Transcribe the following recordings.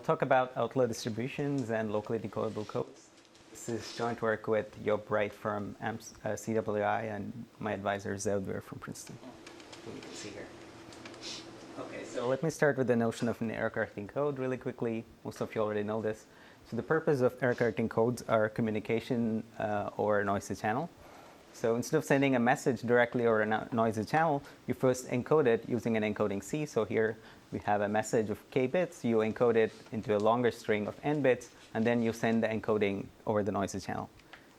talk about outlaw distributions and locally decodable codes. This is joint work with Job Wright from CWI and my advisor Zeldwer from Princeton, who you can see here. Okay, so let me start with the notion of an error-correcting code really quickly. Most of you already know this. So the purpose of error-correcting codes are communication or noisy channel. So instead of sending a message directly over a noisy channel, you first encode it using an encoding C. So here we have a message of k bits. You encode it into a longer string of n bits, and then you send the encoding over the noisy channel.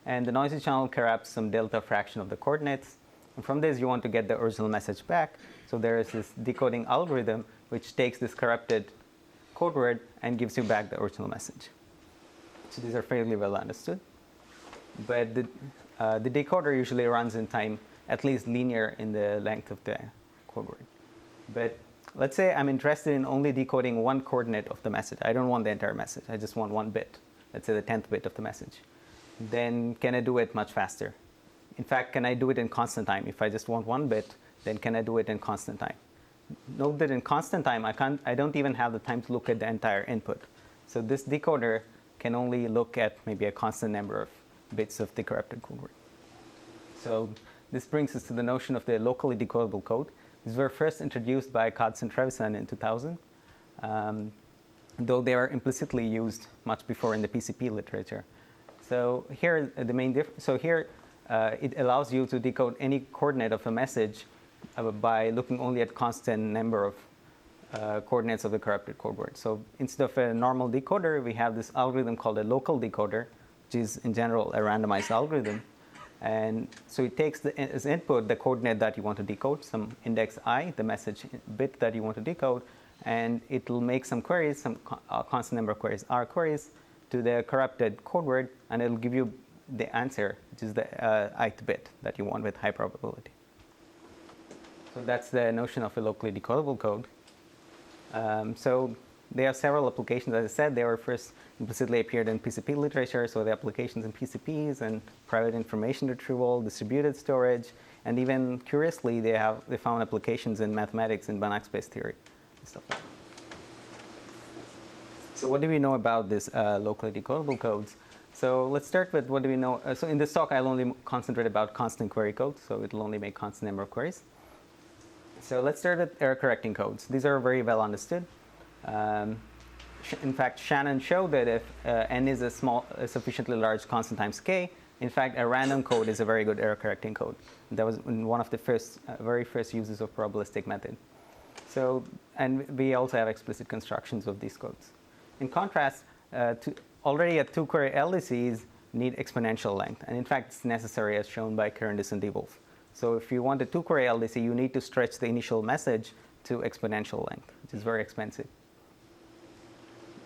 And the noisy channel corrupts some delta fraction of the coordinates. And from this, you want to get the original message back. So there is this decoding algorithm which takes this corrupted code word and gives you back the original message. So these are fairly well understood. But the decoder usually runs in time at least linear in the length of the code word. But let's say I'm interested in only decoding one coordinate of the message. I don't want the entire message. I just want one bit. Let's say the 10th bit of the message. Then can I do it much faster? In fact, can I do it in constant time? If I just want one bit, then can I do it in constant time? Note that in constant time, I don't even have the time to look at the entire input. So this decoder can only look at maybe a constant number of bits of the corrupted code word. So this brings us to the notion of the locally decodable code. These were first introduced by Katz and Trevisan in 2000, though they are implicitly used much before in the PCP literature. So here the main difference. So here it allows you to decode any coordinate of a message by looking only at constant number of coordinates of the corrupted code word. So instead of a normal decoder, we have this algorithm called a local decoder, which is in general a randomized algorithm. And so it takes as input the coordinate that you want to decode, some index I, the message bit that you want to decode, and it will make some queries, some constant number of queries, R queries, to the corrupted code word, and it will give you the answer, which is the ith bit that you want with high probability. So that's the notion of a locally decodable code. So they have several applications. As I said, they were first implicitly appeared in PCP literature, so the applications in PCPs and private information retrieval, distributed storage, and even curiously, they found applications in mathematics and Banach space theory and stuff like that. So what do we know about this locally decodable codes? So let's start with what do we know. So in this talk, I'll only concentrate about constant query codes, so it'll only make constant number of queries. So let's start with error correcting codes. These are very well understood. In fact, Shannon showed that if n is a sufficiently large constant times k, in fact, a random code is a very good error correcting code. That was one of the very first uses of probabilistic method. So, and we also have explicit constructions of these codes. In contrast, already a two-query LDCs need exponential length, and in fact, it's necessary as shown by Kurendis and DeWolf. So if you want a two-query LDC, you need to stretch the initial message to exponential length, which is very expensive.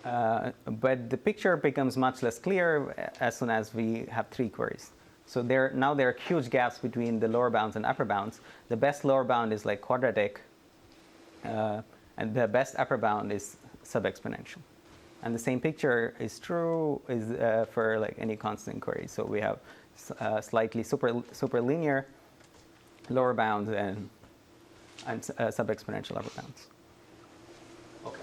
But the picture becomes much less clear as soon as we have three queries. So now there are huge gaps between the lower bounds and upper bounds. The best lower bound is like quadratic, and the best upper bound is sub-exponential. And the same picture is true for like any constant query. So we have slightly super linear lower bounds and sub-exponential upper bounds. Okay.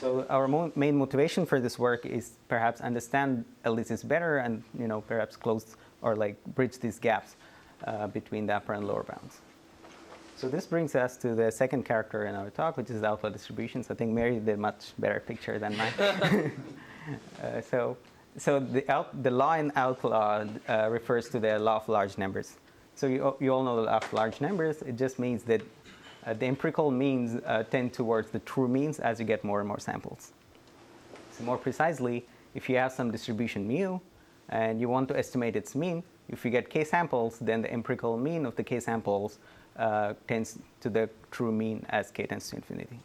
So our main motivation for this work is perhaps understand LDCs better and perhaps close or like bridge these gaps between the upper and lower bounds. So this brings us to the second character in our talk, which is outlaw distributions. I think Mary did a much better picture than mine. So the law in outlaw refers to the law of large numbers. So you all know the law of large numbers. It just means that the empirical means tend towards the true means as you get more and more samples. So more precisely, if you have some distribution mu, and you want to estimate its mean, if you get k samples, then the empirical mean of the k samples tends to the true mean as k tends to infinity.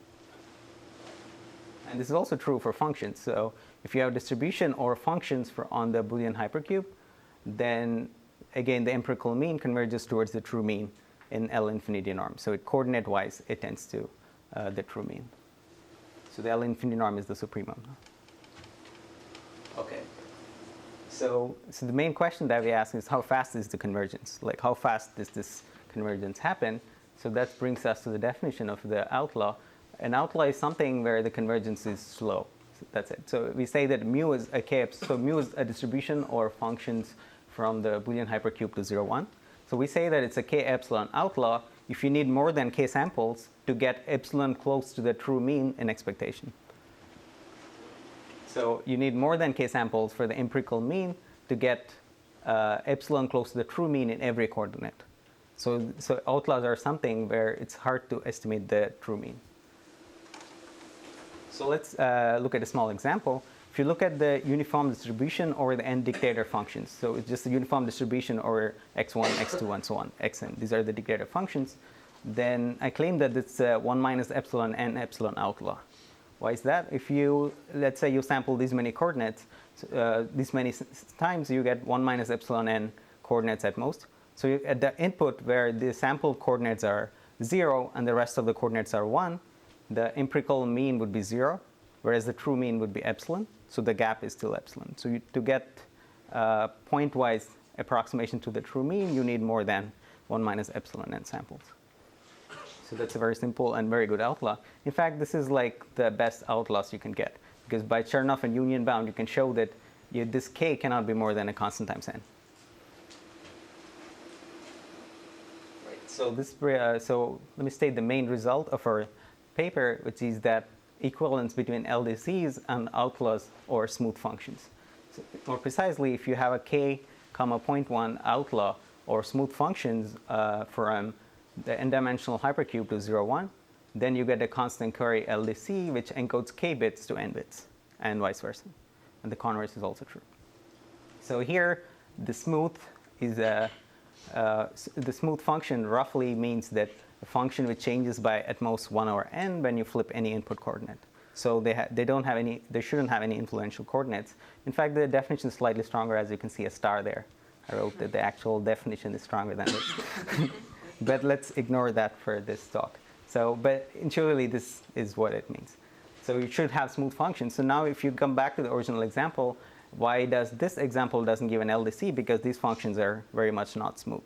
And this is also true for functions. So if you have distribution or functions on the Boolean hypercube, then again the empirical mean converges towards the true mean in L infinity norm. So coordinate-wise, it tends to the true mean. So the L infinity norm is the supremum. Okay. So the main question that we ask is how fast is the convergence? Like how fast does this convergence happen? So that brings us to the definition of the outlaw. An outlaw is something where the convergence is slow. That's it. So we say that mu is a k. So mu is a distribution or functions from the Boolean hypercube to 0, 1. So we say that it's a k epsilon outlaw if you need more than k samples to get epsilon close to the true mean in expectation. So you need more than k samples for the empirical mean to get epsilon close to the true mean in every coordinate. So outlaws are something where it's hard to estimate the true mean. So let's look at a small example. If you look at the uniform distribution or the n dictator functions, so it's just a uniform distribution over x1, x2, and so on, xn. These are the dictator functions. Then I claim that it's 1 minus epsilon n epsilon outlaw. Why is that? If you, let's say you sample these many coordinates, these many times, you get 1 minus epsilon n coordinates at most. So at the input where the sampled coordinates are 0 and the rest of the coordinates are 1, the empirical mean would be 0, whereas the true mean would be epsilon. So the gap is still epsilon. So to get pointwise approximation to the true mean, you need more than 1 minus epsilon n samples. So that's a very simple and very good outlaw. In fact, this is like the best outlaws you can get, because by Chernoff and union bound, you can show that this k cannot be more than a constant times n. Right. So let me state the main result of our paper, which is that equivalence between LDCs and outlaws or smooth functions. So more precisely, if you have a k, comma 0.1 outlaw or smooth functions from the n-dimensional hypercube to 0, 1, then you get a constant query LDC which encodes k bits to n bits, and vice versa. And the converse is also true. So here, the smooth is the smooth function roughly means that a function which changes by at most 1 over n when you flip any input coordinate. So they shouldn't have any influential coordinates. In fact, the definition is slightly stronger, as you can see a star there. I wrote that the actual definition is stronger than this. But let's ignore that for this talk. But intuitively, this is what it means. So you should have smooth functions. So now if you come back to the original example, why does this example doesn't give an LDC? Because these functions are very much not smooth.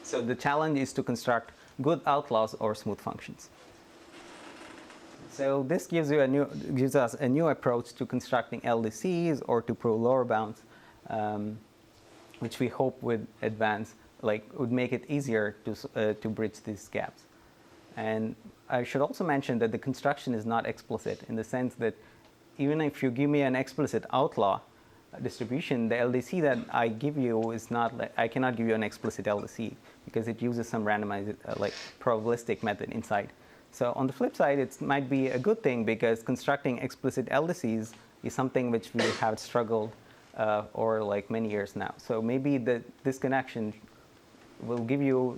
So the challenge is to construct good outlaws or smooth functions. So this gives us a new approach to constructing LDCs or to prove lower bounds, which we hope would would make it easier to bridge these gaps. And I should also mention that the construction is not explicit in the sense that even if you give me an explicit outlaw distribution, the LDC that I give you is not, I cannot give you an explicit LDC because it uses some randomized, probabilistic method inside. So on the flip side, it might be a good thing because constructing explicit LDCs is something which we have struggled over many years now. So maybe this connection will give you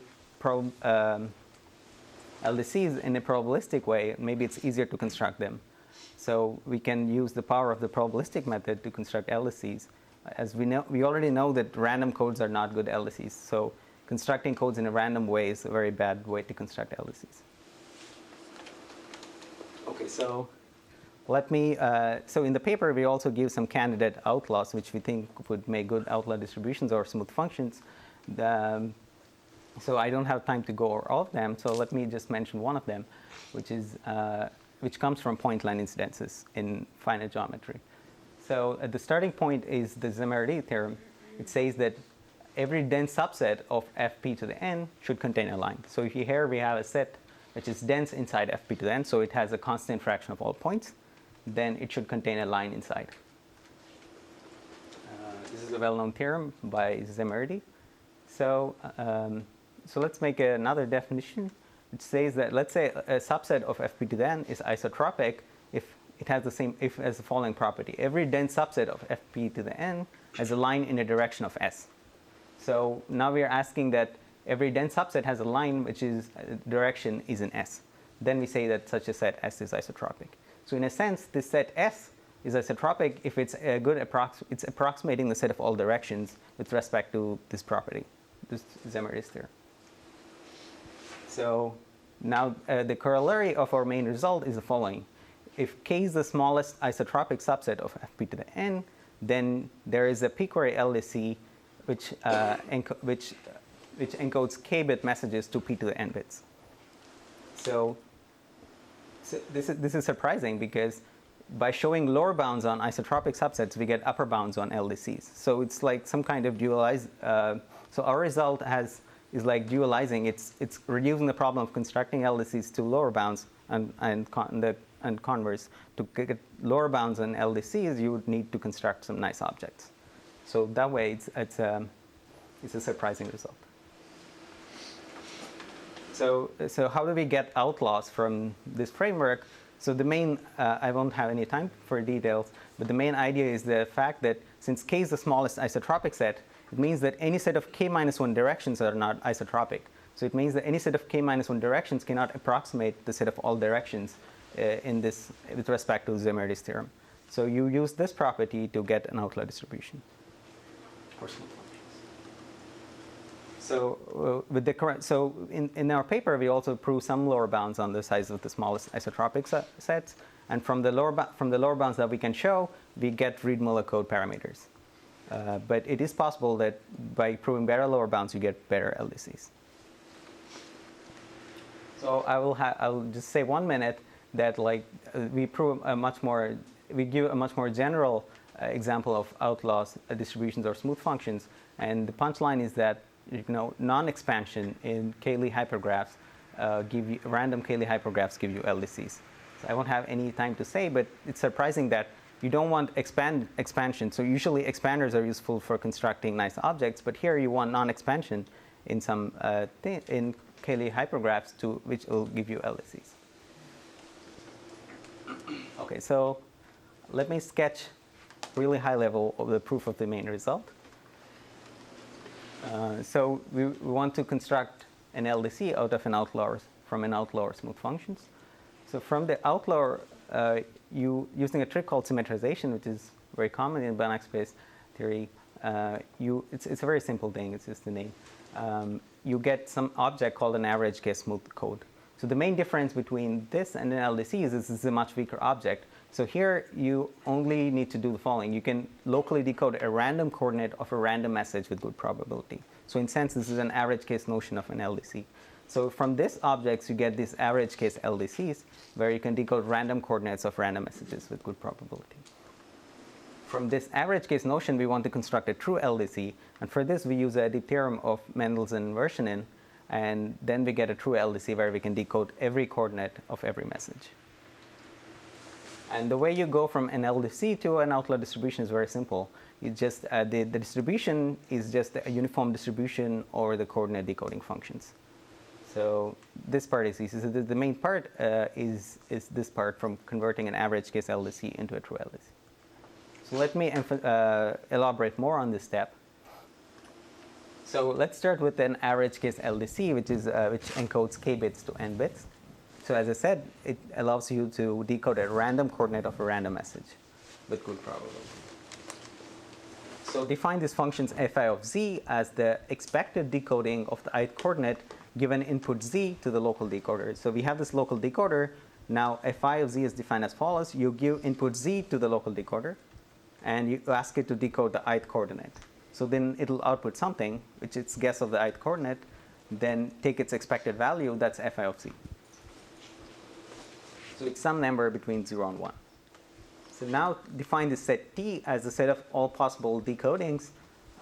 LDCs in a probabilistic way. Maybe it's easier to construct them. So we can use the power of the probabilistic method to construct LDCs. As we already know that random codes are not good LDCs. So constructing codes in a random way is a very bad way to construct LDCs. Okay, so so in the paper, we also give some candidate outlaws, which we think would make good outlaw distributions or smooth functions. So I don't have time to go over all of them. So let me just mention one of them, which comes from point line incidences in finite geometry. So the starting point is the Zemerdi theorem. It says that every dense subset of fp to the n should contain a line. So here we have a set which is dense inside fp to the n, so it has a constant fraction of all points. Then it should contain a line inside. This is a well-known theorem by Zemerdi. So let's make another definition. It says that, let's say a subset of fp to the n is isotropic if it has the following property. Every dense subset of fp to the n has a line in the direction of s. So now we are asking that every dense subset has a line which is direction is in s. Then we say that such a set S is isotropic. So in a sense, this set S is isotropic if it's a good it's approximating the set of all directions with respect to this property, this Zemerdi's theorem. So now the corollary of our main result is the following. If K is the smallest isotropic subset of fp to the n, then there is a p-query LDC which encodes k-bit messages to p to the n bits. So So this is surprising because by showing lower bounds on isotropic subsets, we get upper bounds on LDCs. So it's like some kind of dualized. So our result is like dualizing. It's reducing the problem of constructing LDCs to lower bounds and converse. To get lower bounds on LDCs, you would need to construct some nice objects. So that way, it's a surprising result. So how do we get outlaws from this framework? So the main, I won't have any time for details, but the main idea is the fact that since K is the smallest isotropic set, it means that any set of K minus 1 directions are not isotropic. So it means that any set of K minus 1 directions cannot approximate the set of all directions in this with respect to Zimmer's theorem. So you use this property to get an outlaw distribution. So with the current, so in our paper we also prove some lower bounds on the size of the smallest isotropic sets, and from the lower bounds that we can show, we get Reed-Muller code parameters. But it is possible that by proving better lower bounds, you get better LDCs. So I'll just say 1 minute that we prove we give a much more general example of outlaws, distributions or smooth functions, and the punchline is that non-expansion in Cayley hypergraphs random Cayley hypergraphs give you LDCs. So I won't have any time to say, but it's surprising that you don't want expansion. So usually expanders are useful for constructing nice objects, but here you want non-expansion in some in Cayley hypergraphs which will give you LDCs. Okay, so let me sketch really high level of the proof of the main result. So we want to construct an LDC out of an outlaw from an outlaw or smooth functions. So from the outlaw, using a trick called symmetrization, which is very common in Banach space theory, it's a very simple thing. It's just the name. You get some object called an average case smooth code. So the main difference between this and an LDC is this is a much weaker object. So here you only need to do the following. You can locally decode a random coordinate of a random message with good probability. So in a sense, this is an average case notion of an LDC. So from this objects, you get these average case LDCs, where you can decode random coordinates of random messages with good probability. From this average case notion, we want to construct a true LDC. And for this, we use a deep theorem of Mendel's inversion, and then we get a true LDC where we can decode every coordinate of every message. And the way you go from an LDC to an outlaw distribution is very simple. You just the distribution is just a uniform distribution over the coordinate decoding functions. So this part is easy. So the main part is this part from converting an average case LDC into a true LDC. So let me elaborate more on this step. So let's start with an average case LDC, which encodes k bits to n bits. So as I said, it allows you to decode a random coordinate of a random message with good probability. So define these functions fi of z as the expected decoding of the ith coordinate given input z to the local decoder. So we have this local decoder. Now fi of z is defined as follows. You give input z to the local decoder, and you ask it to decode the ith coordinate. So then it'll output something, which is guess of the ith coordinate, then take its expected value, that's fi of z. So it's some number between 0 and 1. So now define the set T as the set of all possible decodings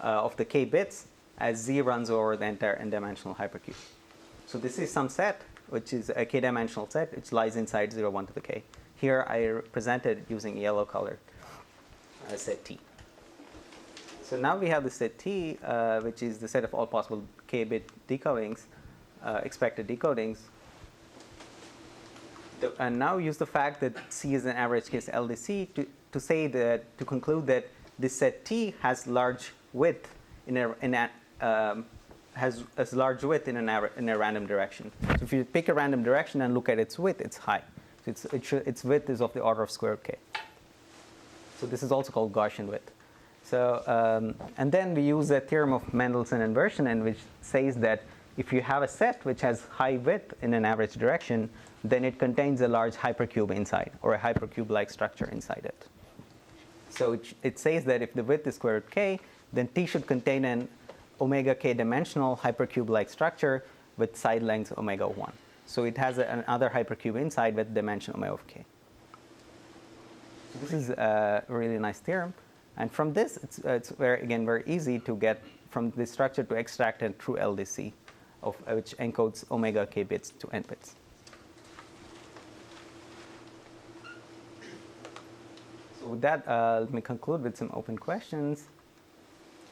of the k bits as z runs over the entire n-dimensional hypercube. So this is some set, which is a k-dimensional set, which lies inside 0, 1 to the k. Here I represented using yellow color set T. So now we have the set T, which is the set of all possible k-bit decodings, expected decodings. And now use the fact that C is an average case LDC to conclude that this set T has large width has as large width in a random direction. So if you pick a random direction and look at its width, it's high. So its width is of the order of square root k. So this is also called Gaussian width. So and then we use a theorem of Mendel's inversion, which says that if you have a set which has high width in an average direction, then it contains a large hypercube inside, or a hypercube-like structure inside it. So it says that if the width is square root k, then T should contain an omega k dimensional hypercube-like structure with side lengths omega 1. So it has another hypercube inside with dimension omega of k. This is a really nice theorem. And from this, it's very easy to get from this structure to extract a true LDC, which encodes omega k bits to n bits. So with that, let me conclude with some open questions.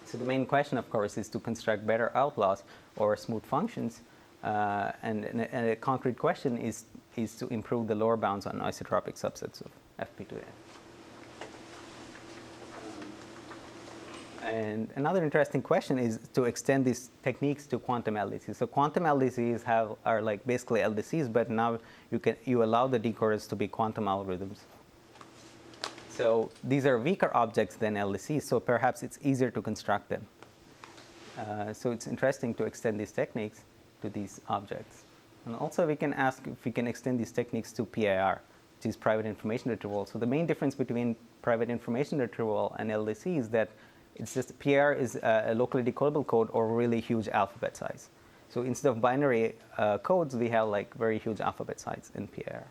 So the main question, of course, is to construct better outlaws or smooth functions. And a concrete question is to improve the lower bounds on isotropic subsets of FP2A. And another interesting question is to extend these techniques to quantum LDCs. So quantum LDCs are like basically LDCs, but now you allow the decoders to be quantum algorithms. So these are weaker objects than LDCs, so perhaps it's easier to construct them. So it's interesting to extend these techniques to these objects. And also we can ask if we can extend these techniques to PIR, which is private information retrieval. So the main difference between private information retrieval and LDC is that it's just PIR is a locally decodable code or really huge alphabet size. So instead of binary codes, we have like very huge alphabet size in PIR.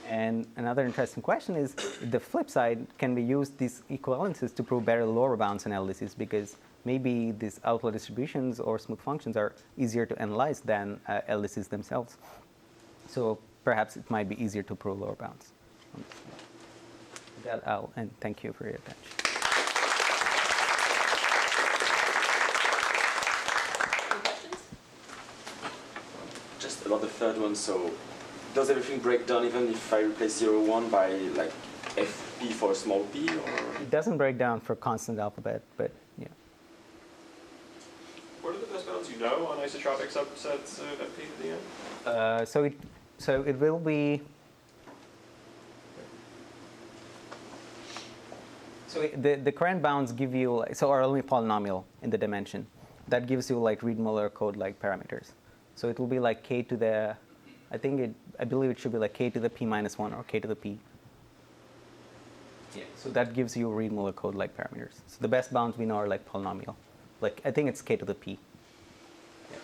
And another interesting question is, the flip side, can we use these equivalences to prove better lower bounds in LDCs? Because maybe these outlaw distributions or smooth functions are easier to analyze than LDCs themselves. So perhaps it might be easier to prove lower bounds. With that, and thank you for your attention. Any questions? Just about the third one, so does everything break down even if I replace 0, 1 by like fp for a small p? Or? It doesn't break down for constant alphabet, but yeah. What are the best bounds you know on isotropic subsets of fp to the n? So it will be. So the current bounds give you are only polynomial in the dimension. That gives you like Reed-Muller code like parameters. So it will be like k to the. I believe it should be like k to the p minus 1 or k to the p. Yeah. So that gives you Reed-Muller code like parameters. So the best bounds we know are like polynomial. Like I think it's k to the p. Yeah.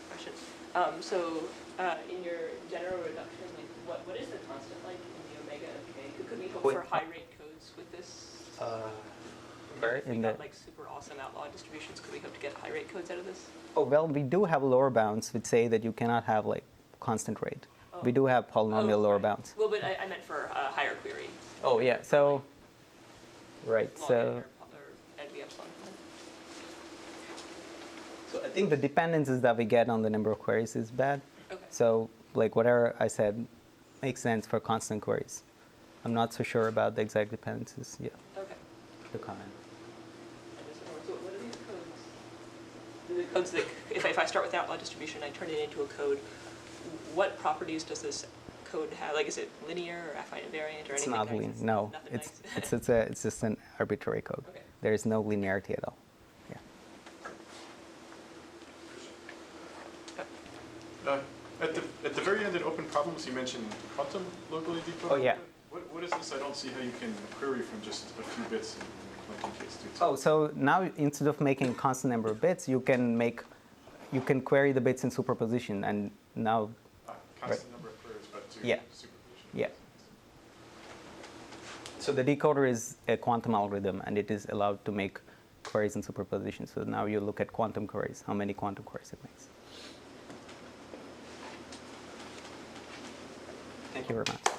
Question. In your general reduction, like what is the constant like in the omega of k? Could we hope for high rate codes with this? If we got like super awesome outlaw distributions, could we hope to get high rate codes out of this? Oh, well, we do have lower bounds which say that you cannot have like constant rate. Oh. We do have polynomial lower bounds. Well, but I meant for a higher query. Oh, yeah. So, right. So I think the dependencies that we get on the number of queries is bad. Okay. So like whatever I said makes sense for constant queries. I'm not so sure about the exact dependencies. Yeah. Okay. The comment. So what are these codes? The codes that, if I start with outlaw distribution, I turn it into a code, what properties does this code have? Like, is it linear or affine invariant or anything? It's not linear. No, it's just an arbitrary code. Okay. There is no linearity at all. Yeah. At the very end in open problems, you mentioned quantum locally decodable. Oh, yeah. What is this? I don't see how you can query from just a few bits in the quantum case. Oh, so now instead of making a constant number of bits, you can query the bits in superposition, and now. Constant number of queries, but to superposition. Yeah. So the decoder is a quantum algorithm, and it is allowed to make queries in superposition. So now you look at quantum queries, how many quantum queries it makes. Thank you very much.